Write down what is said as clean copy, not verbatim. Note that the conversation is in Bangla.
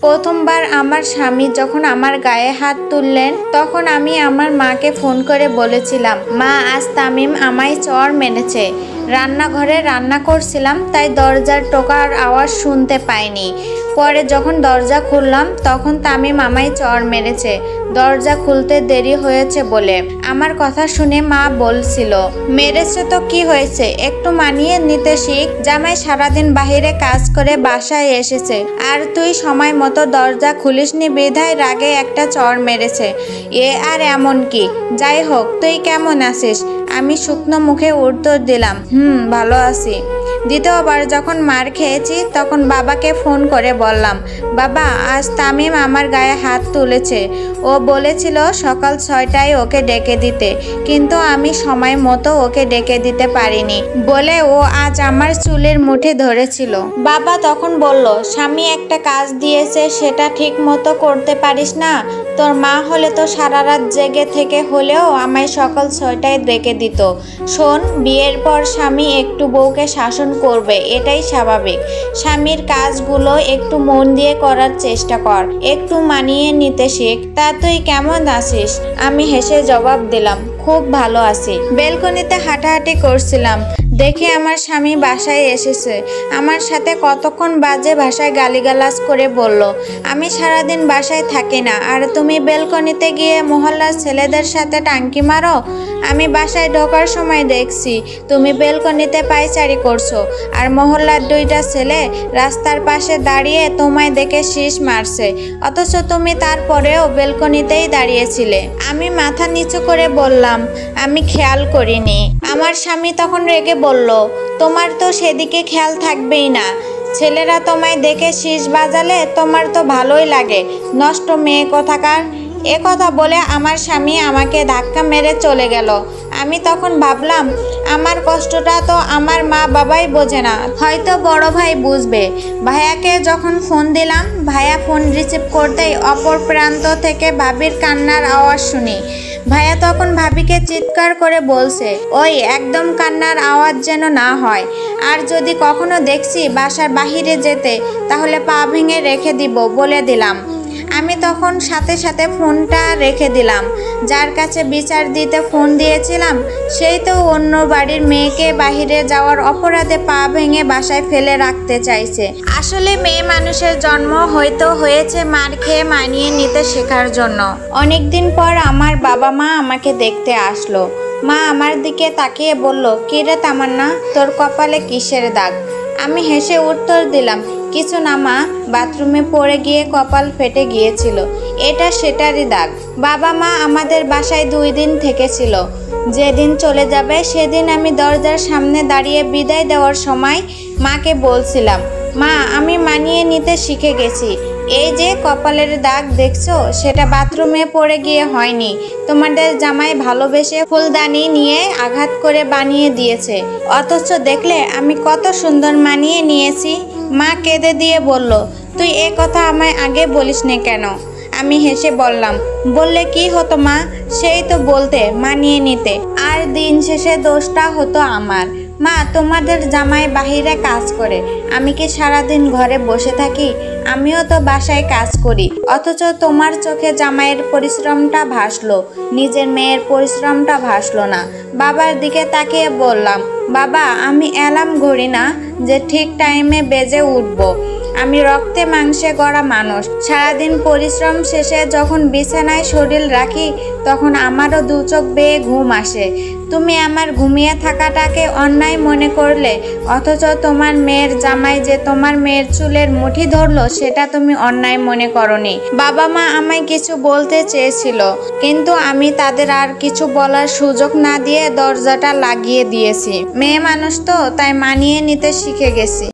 প্রথমবার আমার স্বামী যখন আমার গায়ে হাত তুললেন তখন আমি আমার মাকে ফোন করে বলেছিলাম, মা আজ তামিম আমায় চড় মেরেছে। রান্নাঘরে রান্না করছিলাম তাই দরজার টোকার আওয়াজ শুনতে পাইনি। পরে যখন দরজা খুললাম তখন তামিম আমায় চড় মেরেছে, দরজা খুলতে দেরি হয়েছে বলে। আমার কথা শুনে মা বলছিল, মেরেছে তো কি হয়েছে, একটু মানিয়ে নিতে শিখ। জামাই সারাদিন বাহিরে কাজ করে বাসায় এসেছে আর তুই সময় মতো দরজা খুলিসনি বিধায় রাগে একটা চড় মেরেছে। আর এমন কি? যাই হোক, তুই কেমন আছিস? আমি শুকনো মুখে উত্তর দিলাম, ভালো আছি। দ্বিতীয়বার যখন মার খেয়েছি তখন বাবাকে ফোন করে বললাম, বাবা আজ তামিম আমার গায়ে হাত তুলেছে। ও বলেছিল সকাল 6টায় ওকে ডেকে দিতে, কিন্তু আমি সময় মতো ওকে ডেকে দিতে পারিনি বলে ও আজ আমার চুলের মুঠি ধরেছিল। বাবা তখন বলল, স্বামী একটা কাজ দিয়েছে সেটা ঠিক মতো করতে পারিস না? তোর মা হলে তো সারা রাত জেগে থেকে হলেও আমায় সকাল 6টায় ডেকে দিত। শোন, বিয়ের পর স্বামী একটু বউকে শাসন করবে, এটাই স্বাভাবিক। স্বামীর কাজগুলো একটু মন দিয়ে করার চেষ্টা কর, একটু মানিয়ে নিতে শেখ। তা তুই কেমন আছিস? আমি হেসে জবাব দিলাম, খুব ভালো আছি। বেলকনিতে হাঁটাহাঁটি করছিলাম, দেখে আমার স্বামী বাসায় এসেছে। আমার সাথে কতক্ষণ বাজে ভাষায় গালিগালাজ করে বলল, আমি সারাদিন বাসায় থাকি না আর তুমি বেলকনিতে গিয়ে মহল্লার ছেলেদের সাথে টাঙ্কি মারো। আমি বাসায় ঢোকার সময় দেখছি তুমি বেলকনিতে পায়চারি করছো আর মহল্লার 2টা ছেলে রাস্তার পাশে দাঁড়িয়ে তোমায় দেখে শীষ মারছে, অথচ তুমি তারপরেও বেলকনিতেই দাঁড়িয়েছিলে। আমি মাথা নিচু করে বললাম, আমি খেয়াল করিনি। আমার স্বামী তখন রেগে বলল, তোমার তো সেদিকে খেয়াল থাকবেই না, ছেলেরা তোমায় দেখে শীষ বাজালে তোমার তো ভালোই লাগে, নষ্ট মেয়ে কোথাকার। এ কথা বলে আমার স্বামী আমাকে ধাক্কা মেরে চলে গেল। আমি তখন ভাবলাম, আমার কষ্টটা তো আমার মা বাবাই বোঝে না, হয়তো বড় ভাই বুঝবে। ভাইয়াকে যখন ফোন দিলাম, ভাইয়া ফোন রিসিভ করতেই অপর প্রান্ত থেকে ভাবির কান্নার আওয়াজ শুনি। ভাইয়া তখন ভাবিকে চিৎকার করে বলছে, ওই একদম কান্নার আওয়াজ যেন না হয়, আর যদি কখনো দেখছি বাসার বাহিরে যেতে তাহলে পা ভেঙে রেখে দিব বলে দিলাম। আমি তখন সাথে সাথে ফোনটা রেখে দিলাম। যার কাছে বিচার দিতে ফোন দিয়েছিলাম সেই তো অন্য বাড়ির মেয়েকে বাহিরে যাওয়ার অপরাধে পা ভেঙে বাসায় ফেলে রাখতে চাইছে। আসলে মেয়ে মানুষের জন্ম হয়তো হয়েছে মার খেয়ে মানিয়ে নিতে শেখার জন্য। অনেকদিন পর আমার বাবা মা আমাকে দেখতে আসলো। মা আমার দিকে তাকিয়ে বলল, কিরে তামান্না, তোর কপালে কিসের দাগ? আমি হেসে উত্তর দিলাম, কিছু না মা, বাথরুমে পড়ে গিয়ে কপাল ফেটে গিয়েছিল, এটা সেটারই দাগ। বাবা মা আমাদের বাসায় 2 দিন থেকেছিল। যেদিন চলে যাবে সেদিন আমি দরজার সামনে দাঁড়িয়ে বিদায় দেওয়ার সময় মাকে বলছিলাম, মা আমি মানিয়ে নিতে শিখে গেছি। এই যে কপালের দাগ দেখছো, সেটা বাথরুমে পড়ে গিয়ে হয়নি, তোমাদের জামাই ভালোবেসে ফুলদানি নিয়ে আঘাত করে বানিয়ে দিয়েছে, অথচ দেখলে আমি কত সুন্দর মানিয়ে নিয়েছি। মা কেঁদে দিয়ে বলল, তুই এ কথা আমায় আগে বলিসনি কেন? আমি হেসে বললাম, বললে কি হতো মা, সেই তো বলতে মানিয়ে নিতে, আর দিন শেষে দোষটা হতো আমার। মা তোমাদের জামাই বাহিরে কাজ করে, আমি কি সারাদিন ঘরে বসে থাকি? আমিও তো বাসায় কাজ করি, অথচ তোমার চোখে জামাইয়ের পরিশ্রমটা ভাসলো, নিজের মেয়ের পরিশ্রমটা ভাসলো না। বাবার দিকে তাকিয়ে বললাম, বাবা আমি অ্যালার্ম ঘড়ি না যে ঠিক টাইমে বেজে উঠবো। আমি রক্তে মাংসে গড়া মানুষ, সারাদিন পরিশ্রম শেষে যখন বিছানায় শরীর রাখি তখন আমারও 2 চোখ বেয়ে ঘুম আসে। তুমি আমার ঘুমিয়ে থাকাটাকে অন্যায় মনে করলে, অথচ তোমার মেয়ের জামাই যে তোমার মেয়ের চুলের মুঠি ধরলো সেটা তুমি অন্যায় মনে করনি। বাবা মা আমায় কিছু বলতে চেয়েছিল, কিন্তু আমি তাদের আর কিছু বলার সুযোগ না দিয়ে দরজাটা লাগিয়ে দিয়েছি। মেয়ে মানুষ তো, তাই মানিয়ে নিতে শিখে গেছি।